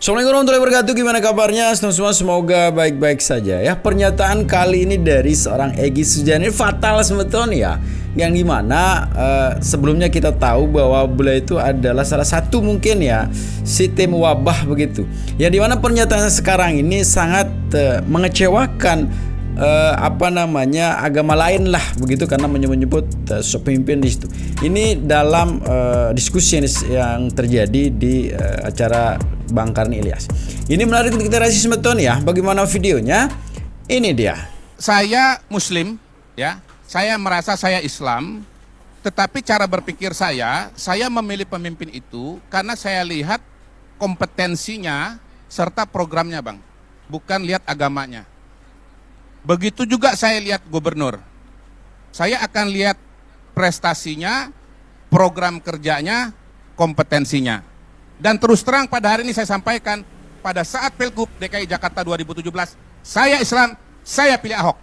Assalamualaikum warahmatullahi wabarakatuh. Gimana kabarnya semua? Semoga baik-baik saja ya. Pernyataan kali ini dari seorang Egy Sujana ini fatal sebetulnya ya. Yang dimana sebelumnya kita tahu bahwa beliau itu adalah salah satu mungkin ya sistem wabah begitu. Ya dimana pernyataannya sekarang ini sangat mengecewakan agama lain lah begitu, karena menyebut pemimpin di situ. Ini dalam diskusi yang terjadi di acara Bang Karni Ilyas. Ini menarik untuk kita rasis beton ya. Bagaimana videonya? Ini dia. Saya Muslim, ya. Saya merasa saya Islam, tetapi cara berpikir saya memilih pemimpin itu karena saya lihat kompetensinya serta programnya, Bang. Bukan lihat agamanya. Begitu juga saya lihat gubernur. Saya akan lihat prestasinya, program kerjanya, kompetensinya. Dan terus terang pada hari ini saya sampaikan, pada saat Pilgub DKI Jakarta 2017, saya Islam, saya pilih Ahok.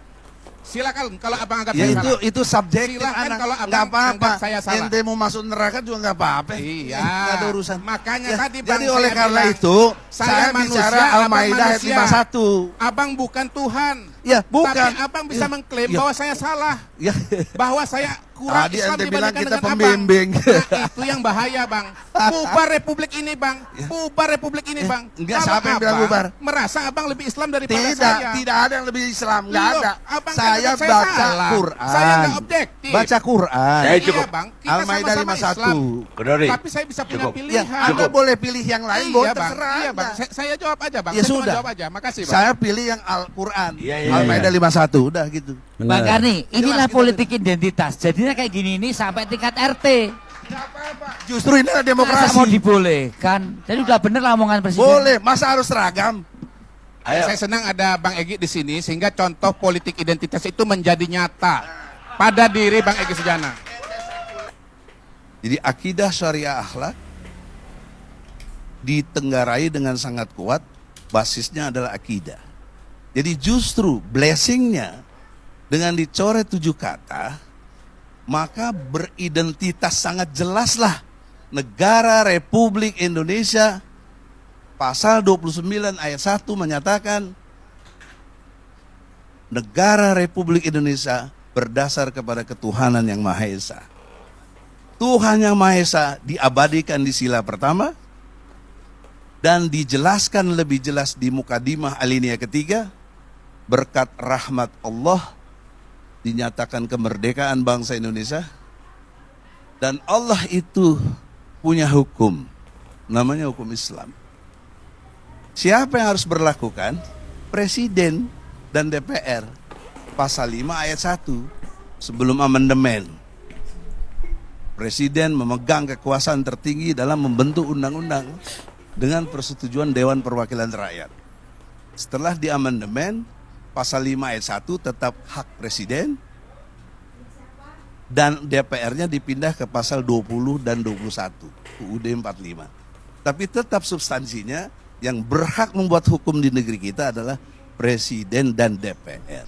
Silakan kalau abang anggap Ya saya salah. itu subjektif, Silakan anak. kalau abang Nggak apa-apa. anggap saya salah. Ente mau masuk neraka juga nggak apa-apa. Iya. Nggak ada urusan. Makanya Ya, tadi Bang, jadi oleh saya karena bilang, itu saya manusia, bicara abang Al-Maidah ayat manusia. 51. Abang bukan Tuhan. Ya, bukan. Tapi abang bisa Ya, mengklaim ya. bahwa saya salah. Ya. Bahwa saya kurang Tadi Islam ente bilang dibandingkan kita dengan pembimbing. abang. Nah, itu yang bahaya, Bang. Bubar republik ini, Bang. Bubar republik ini, Bang. Enggak, Kalau siapa yang bilang abang bubar? merasa abang lebih Islam daripada Tidak, saya. tidak ada yang lebih Islam, nggak Loh, ada. abang Saya kan saya baca salah. Quran. Saya nggak objektif. Baca Quran. Saya cukup. Iya, Bang. Kita Al-Maidah sama-sama 51. Islam. Kedori. Tapi saya bisa punya Cukup. Ya, pilihan. Anda boleh pilih yang lain, Iya, boleh Bang. terserah. Iya, Bang. Anda. Saya jawab aja, Bang. Ya Saya cuma sudah. jawab aja. Makasih, Bang. Saya pilih yang Al-Quran. Iya, iya, Al-Maidah 51, udah gitu. Benar. Bang Karni, inilah kita politik identitas. Jadinya kayak gini ini sampai tingkat RT. Justru ini adalah Masa mau demokrasi. dibolehkan? Jadi udah bener lah omongan presiden. Boleh, masa harus seragam? Ayo. Saya senang ada Bang Egy di sini sehingga contoh politik identitas itu menjadi nyata pada diri Bang Egy Sujana. Jadi akidah syariah akhlak ditenggarai dengan sangat kuat, basisnya adalah akidah. Jadi justru blessingnya dengan dicoret 7 kata, maka beridentitas sangat jelaslah negara Republik Indonesia. Pasal 29 ayat 1 menyatakan negara Republik Indonesia berdasar kepada ketuhanan yang Maha Esa. Tuhan yang Maha Esa diabadikan di sila pertama dan dijelaskan lebih jelas di mukadimah alinea ketiga. Berkat rahmat Allah dinyatakan kemerdekaan bangsa Indonesia, dan Allah itu punya hukum, namanya hukum Islam. Siapa yang harus berlakukan? Presiden dan DPR. Pasal 5 ayat 1 sebelum amandemen. Presiden memegang kekuasaan tertinggi dalam membentuk undang-undang dengan persetujuan Dewan Perwakilan Rakyat. Setelah di amandemen, pasal 5 ayat 1 tetap hak presiden, dan DPR-nya dipindah ke pasal 20 dan 21 UUD 45. Tapi tetap substansinya yang berhak membuat hukum di negeri kita adalah presiden dan DPR.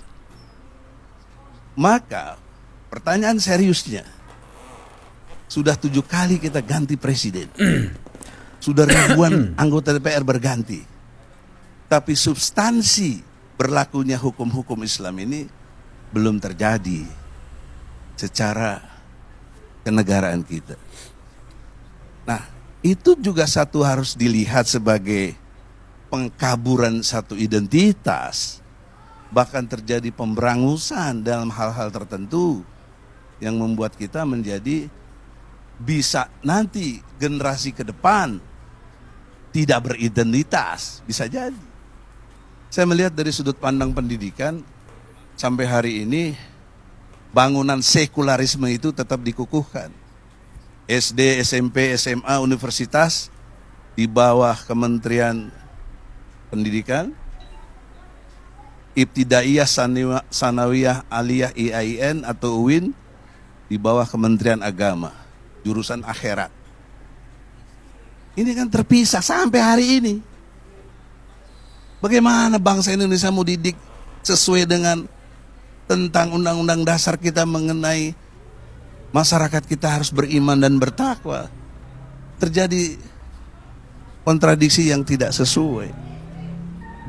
Maka pertanyaan seriusnya, sudah 7 kali kita ganti presiden, sudah ribuan anggota DPR berganti, tapi substansi berlakunya hukum-hukum Islam ini belum terjadi secara kenegaraan kita. Nah, itu juga satu harus dilihat sebagai pengkaburan satu identitas. Bahkan terjadi pemberangusan dalam hal-hal tertentu yang membuat kita menjadi bisa nanti generasi ke depan tidak beridentitas, bisa jadi. Saya melihat dari sudut pandang pendidikan, sampai hari ini bangunan sekularisme itu tetap dikukuhkan. SD, SMP, SMA, universitas di bawah Kementerian Pendidikan, Ibtidaiyah, Sanawiyah, Aliyah, IAIN atau UIN di bawah Kementerian Agama, jurusan akhirat. Ini kan terpisah sampai hari ini. Bagaimana bangsa Indonesia mau didik sesuai dengan tentang undang-undang dasar kita mengenai masyarakat kita harus beriman dan bertakwa? Terjadi kontradiksi yang tidak sesuai.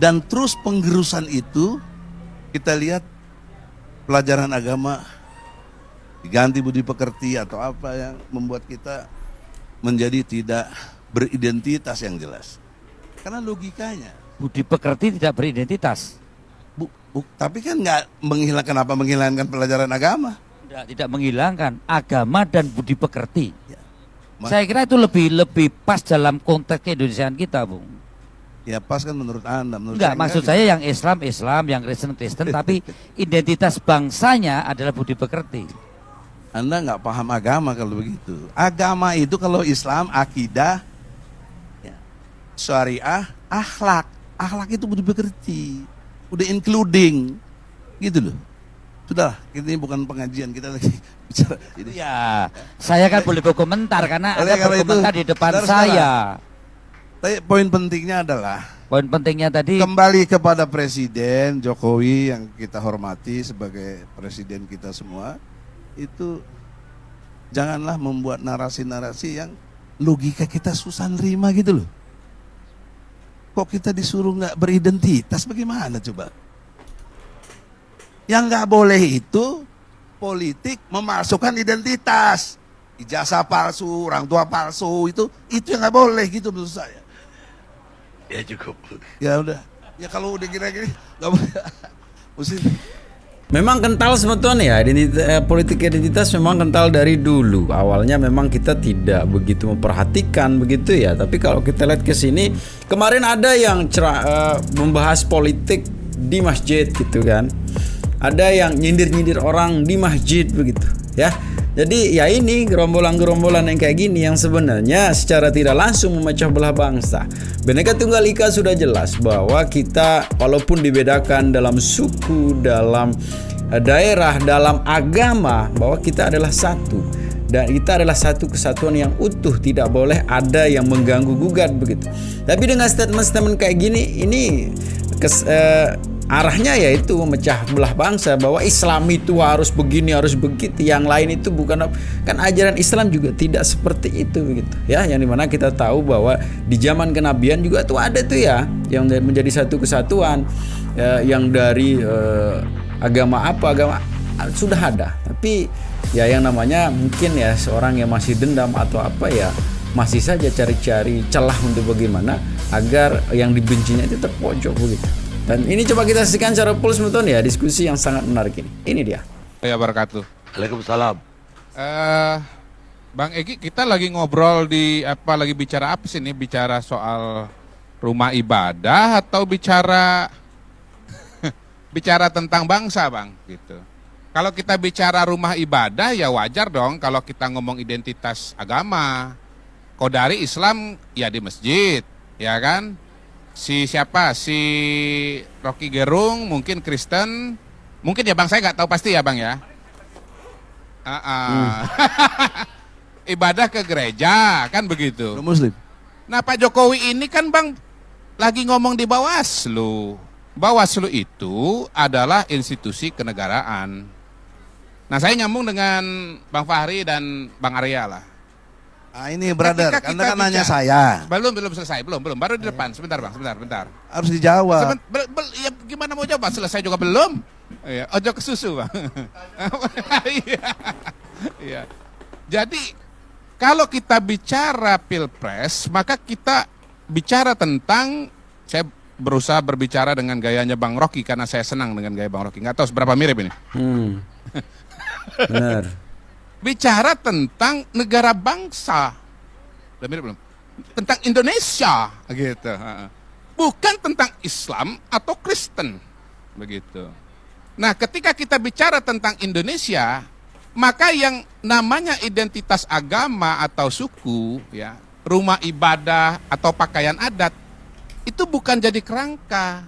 Dan terus penggerusan itu kita lihat pelajaran agama diganti budi pekerti atau apa yang membuat kita menjadi tidak beridentitas yang jelas. Karena logikanya. Budi pekerti tidak beridentitas. Tapi kan nggak menghilangkan pelajaran agama. Tidak menghilangkan agama dan budi pekerti. Ya. Saya kira itu lebih pas dalam konteks keindonesiaan kita, Bung. Ya pas kan menurut Anda. Menurut Enggak, saya maksud enggak. saya yang Islam, yang Kristen, tapi identitas bangsanya adalah budi pekerti. Anda nggak paham agama kalau begitu. Agama itu kalau Islam akidah, ya, syariah, akhlak. Akhlak itu budi pekerti, udah including, gitu loh. Sudah, ini bukan pengajian, kita lagi bicara. Ini. Ya, saya kan boleh berkomentar karena Oleh Anda karena itu, berkomentar di depan saudara-saudara, saya. Tapi poin pentingnya adalah Poin pentingnya tadi kembali kepada Presiden Jokowi yang kita hormati sebagai presiden kita semua, itu janganlah membuat narasi-narasi yang logika kita susah nerima gitu loh. Kok kita disuruh nggak beridentitas, bagaimana coba? Yang nggak boleh itu politik memasukkan identitas, ijazah palsu, orang tua palsu, itu yang nggak boleh gitu menurut saya. Ya cukup. Ya udah. Ya kalau udah kira-kira nggak boleh. Mesti. Memang kental sebetulnya ya, politik identitas memang kental dari dulu. Awalnya memang kita tidak begitu memperhatikan begitu ya. Tapi kalau kita lihat ke sini, kemarin ada yang membahas politik di masjid gitu kan. Ada yang nyindir-nyindir orang di masjid begitu ya. Jadi ya ini gerombolan-gerombolan yang kayak gini yang sebenarnya secara tidak langsung memecah belah bangsa. Bhinneka Tunggal Ika sudah jelas bahwa kita walaupun dibedakan dalam suku, dalam daerah, dalam agama, bahwa kita adalah satu. Dan kita adalah satu kesatuan yang utuh, tidak boleh ada yang mengganggu gugat begitu. Tapi dengan statement-statement kayak gini, ini arahnya yaitu memecah belah bangsa, bahwa Islam itu harus begini, harus begitu, yang lain itu bukan. Kan ajaran Islam juga tidak seperti itu begitu ya, yang dimana kita tahu bahwa di zaman kenabian juga tuh ada tuh ya yang menjadi satu kesatuan ya, yang dari agama sudah ada. Tapi ya yang namanya mungkin ya seorang yang masih dendam atau apa ya, masih saja cari-cari celah untuk bagaimana agar yang dibencinya itu terpojok begitu. Dan ini coba kita saksikan secara puls betul ya, diskusi yang sangat menarik ini. Ini dia. Ya barakatuh. Waalaikumsalam. Bang Egi, kita lagi ngobrol lagi bicara apa sih ini? Bicara soal rumah ibadah atau bicara bicara tentang bangsa, Bang? Gitu. Kalau kita bicara rumah ibadah ya wajar dong kalau kita ngomong identitas agama. Kodari Islam ya di masjid, ya kan? Si Rocky Gerung mungkin Kristen, mungkin ya Bang, saya nggak tahu pasti ya Bang ya. Ibadah ke gereja kan begitu. Muslim. Nah Pak Jokowi ini kan Bang lagi ngomong di Bawaslu. Bawaslu itu adalah institusi kenegaraan. Nah saya nyambung dengan Bang Fahri dan Bang Arya lah. Ah ini brother, Ketika Anda kita kan nanya bicara- saya. Belum selesai, belum. Baru di depan. Sebentar Bang, sebentar. Harus dijawab. Ya, gimana mau jawab? Selesai juga belum. Iya, ojo ke susu Bang. Iya. Iya. Jadi kalau kita bicara pilpres, maka kita bicara tentang, saya berusaha berbicara dengan gayanya Bang Rocky karena saya senang dengan gaya Bang Rocky. Nggak tahu seberapa mirip ini. Benar. Bicara tentang negara bangsa. Udah mirip belum? Tentang Indonesia gitu. Bukan tentang Islam atau Kristen. Begitu. Nah, ketika kita bicara tentang Indonesia, maka yang namanya identitas agama atau suku, ya, rumah ibadah atau pakaian adat itu bukan jadi kerangka.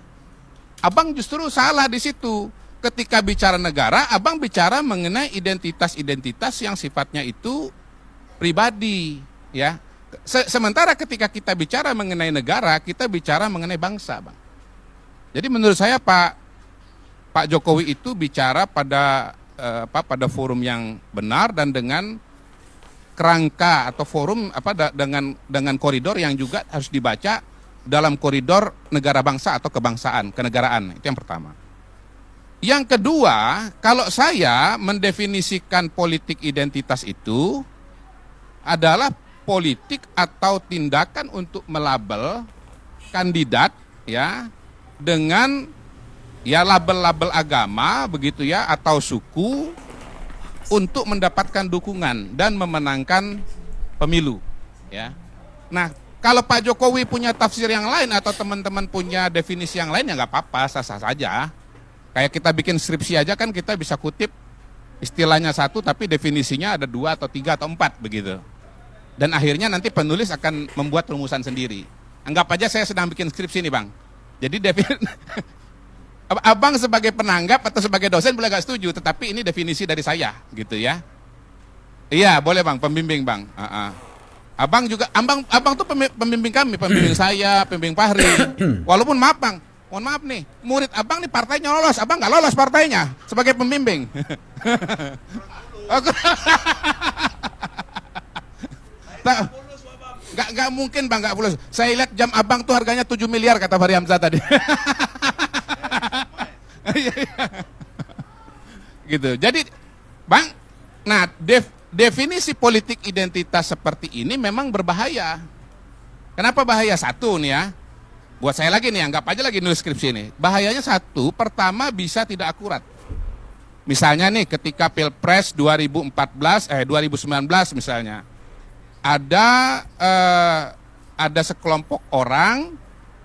Abang justru salah di situ. Ketika bicara negara, Abang bicara mengenai identitas-identitas yang sifatnya itu pribadi, ya. Sementara ketika kita bicara mengenai negara, kita bicara mengenai bangsa, Bang. Jadi menurut saya Pak Jokowi itu bicara pada forum yang benar dan dengan kerangka atau forum dengan koridor yang juga harus dibaca dalam koridor negara bangsa atau kebangsaan, kenegaraan. Itu yang pertama. Yang kedua, kalau saya mendefinisikan politik identitas itu adalah politik atau tindakan untuk melabel kandidat ya dengan ya label-label agama begitu ya atau suku untuk mendapatkan dukungan dan memenangkan pemilu ya. Nah, kalau Pak Jokowi punya tafsir yang lain atau teman-teman punya definisi yang lain ya nggak apa-apa, sah-sah saja. Kayak kita bikin skripsi aja kan kita bisa kutip istilahnya satu tapi definisinya ada 2 atau 3 atau 4 begitu. Dan akhirnya nanti penulis akan membuat rumusan sendiri. Anggap aja saya sedang bikin skripsi nih Bang. Jadi Abang sebagai penanggap atau sebagai dosen boleh gak setuju, tetapi ini definisi dari saya gitu ya. Iya boleh Bang, pembimbing Bang. Abang juga, abang tuh pembimbing kami, pembimbing saya, pembimbing Fahri. Walaupun maaf Bang, mohon maaf nih, murid abang nih partainya lolos, abang nggak lolos partainya sebagai pembimbing. Nggak mungkin Bang, nggak lulus. Saya lihat jam abang tuh harganya 7 miliar kata Fahri Hamzah tadi. Gitu. Jadi Bang, nah definisi politik identitas seperti ini memang berbahaya. Kenapa bahaya? Satu nih ya. Buat saya lagi nih, anggap aja lagi nulis skripsi ini. Bahayanya satu, pertama bisa tidak akurat. Misalnya nih ketika Pilpres 2019 misalnya. Ada sekelompok orang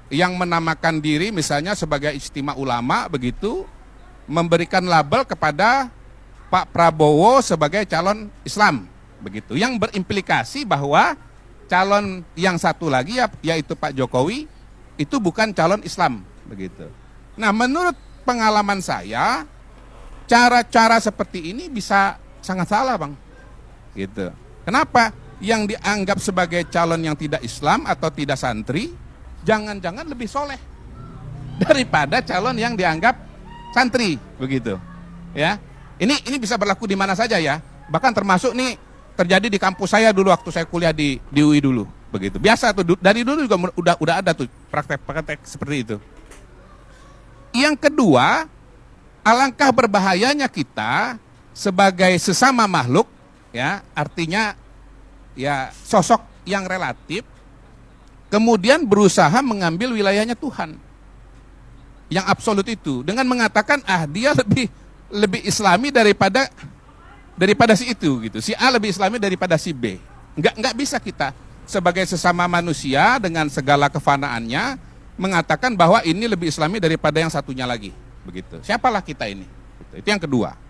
yang menamakan diri misalnya sebagai Ijtima Ulama begitu, memberikan label kepada Pak Prabowo sebagai calon Islam begitu, yang berimplikasi bahwa calon yang satu lagi yaitu Pak Jokowi itu bukan calon Islam begitu. Nah, menurut pengalaman saya cara-cara seperti ini bisa sangat salah Bang gitu. Kenapa? Yang dianggap sebagai calon yang tidak Islam atau tidak santri jangan-jangan lebih soleh daripada calon yang dianggap santri begitu ya. Ini bisa berlaku di mana saja ya, bahkan termasuk nih terjadi di kampus saya dulu waktu saya kuliah di UI dulu begitu. Biasa tuh dari dulu juga udah ada tuh praktek seperti itu. Yang kedua, alangkah berbahayanya kita sebagai sesama makhluk ya, artinya ya sosok yang relatif kemudian berusaha mengambil wilayahnya Tuhan yang absolut itu dengan mengatakan dia lebih Islami daripada si itu gitu. Si A lebih Islami daripada si B. Enggak bisa kita sebagai sesama manusia dengan segala kefanaannya mengatakan bahwa ini lebih Islami daripada yang satunya lagi begitu. Siapalah kita ini? Itu yang kedua.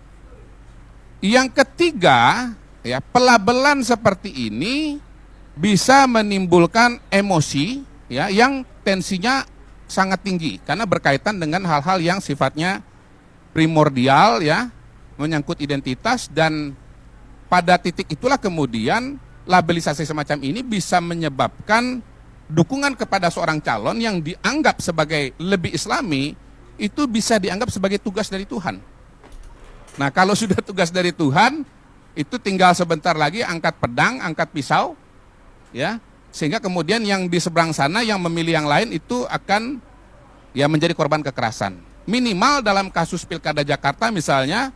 Yang ketiga, ya, pelabelan seperti ini bisa menimbulkan emosi ya yang tensinya sangat tinggi karena berkaitan dengan hal-hal yang sifatnya primordial ya, menyangkut identitas, dan pada titik itulah kemudian labelisasi semacam ini bisa menyebabkan dukungan kepada seorang calon yang dianggap sebagai lebih Islami itu bisa dianggap sebagai tugas dari Tuhan. Nah, kalau sudah tugas dari Tuhan, itu tinggal sebentar lagi angkat pedang, angkat pisau, ya, sehingga kemudian yang di seberang sana yang memilih yang lain itu akan ya menjadi korban kekerasan. Minimal dalam kasus Pilkada Jakarta misalnya,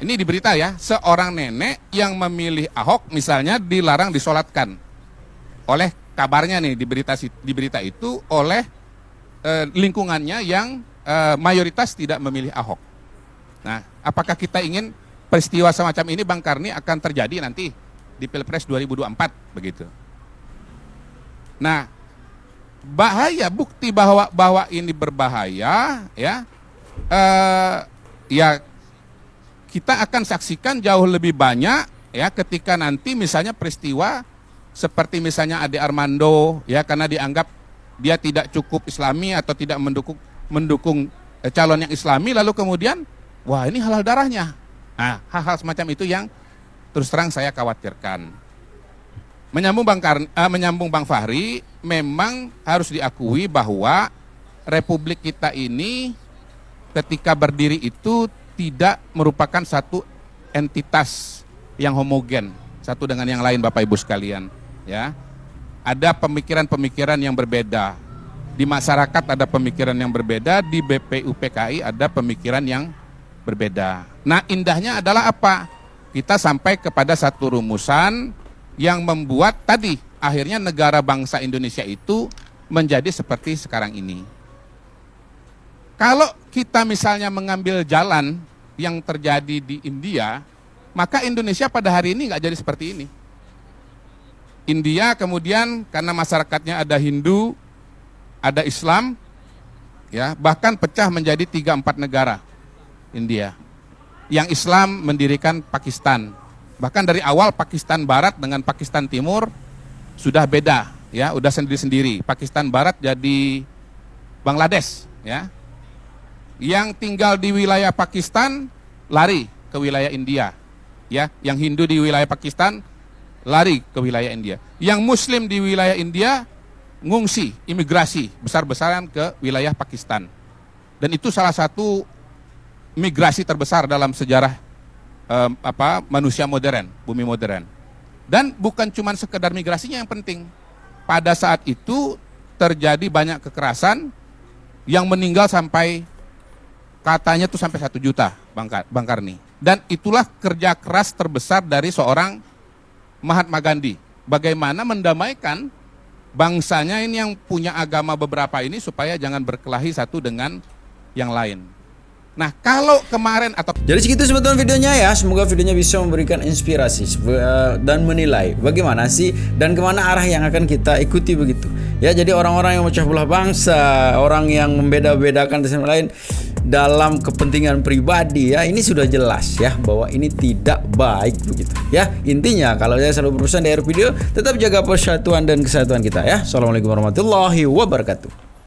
ini di berita ya, seorang nenek yang memilih Ahok misalnya dilarang disolatkan oleh kabarnya nih di berita itu oleh lingkungannya yang mayoritas tidak memilih Ahok. Nah, apakah kita ingin peristiwa semacam ini Bang Karni akan terjadi nanti di Pilpres 2024 begitu? Nah, bahaya, bukti bahwa ini berbahaya ya, ya kita akan saksikan jauh lebih banyak ya ketika nanti misalnya peristiwa seperti misalnya Ade Armando ya, karena dianggap dia tidak cukup Islami atau tidak mendukung calon yang Islami, lalu kemudian wah ini halal darahnya. Nah, hal-hal semacam itu yang terus terang saya khawatirkan. Menyambung Bang Fahri, memang harus diakui bahwa Republik kita ini ketika berdiri itu tidak merupakan satu entitas yang homogen satu dengan yang lain, Bapak Ibu sekalian, ya. Ada pemikiran-pemikiran yang berbeda. Di masyarakat ada pemikiran yang berbeda, di BPUPKI ada pemikiran yang berbeda. Nah, indahnya adalah apa? Kita sampai kepada satu rumusan yang membuat tadi akhirnya negara bangsa Indonesia itu menjadi seperti sekarang ini. Kalau kita misalnya mengambil jalan yang terjadi di India, maka Indonesia pada hari ini nggak jadi seperti ini. India kemudian karena masyarakatnya ada Hindu, ada Islam, ya bahkan pecah menjadi 3-4 negara. India, yang Islam mendirikan Pakistan. Bahkan dari awal Pakistan Barat dengan Pakistan Timur sudah beda, ya, udah sendiri-sendiri. Pakistan Barat jadi Bangladesh, ya. Yang tinggal di wilayah Pakistan lari ke wilayah India, ya. Yang Hindu di wilayah Pakistan lari ke wilayah India. Yang Muslim di wilayah India ngungsi, imigrasi besar-besaran ke wilayah Pakistan. Dan itu salah satu migrasi terbesar dalam sejarah manusia modern, bumi modern. Dan bukan cuma sekedar migrasinya yang penting. Pada saat itu terjadi banyak kekerasan yang meninggal sampai katanya tuh sampai 1 juta, Bang Karni. Dan itulah kerja keras terbesar dari seorang Mahatma Gandhi. Bagaimana mendamaikan bangsanya ini yang punya agama beberapa ini supaya jangan berkelahi satu dengan yang lain. Nah, kalau kemarin atau Jadi segitu sebetulnya videonya ya. Semoga videonya bisa memberikan inspirasi dan menilai bagaimana sih dan kemana arah yang akan kita ikuti begitu. Ya, jadi orang-orang yang memecah belah bangsa, orang yang membeda-bedakan dengan lain dalam kepentingan pribadi ya, ini sudah jelas ya bahwa ini tidak baik begitu. Ya, intinya kalau saya selalu berurusan di akhir video, tetap jaga persatuan dan kesatuan kita ya. Assalamualaikum warahmatullahi wabarakatuh.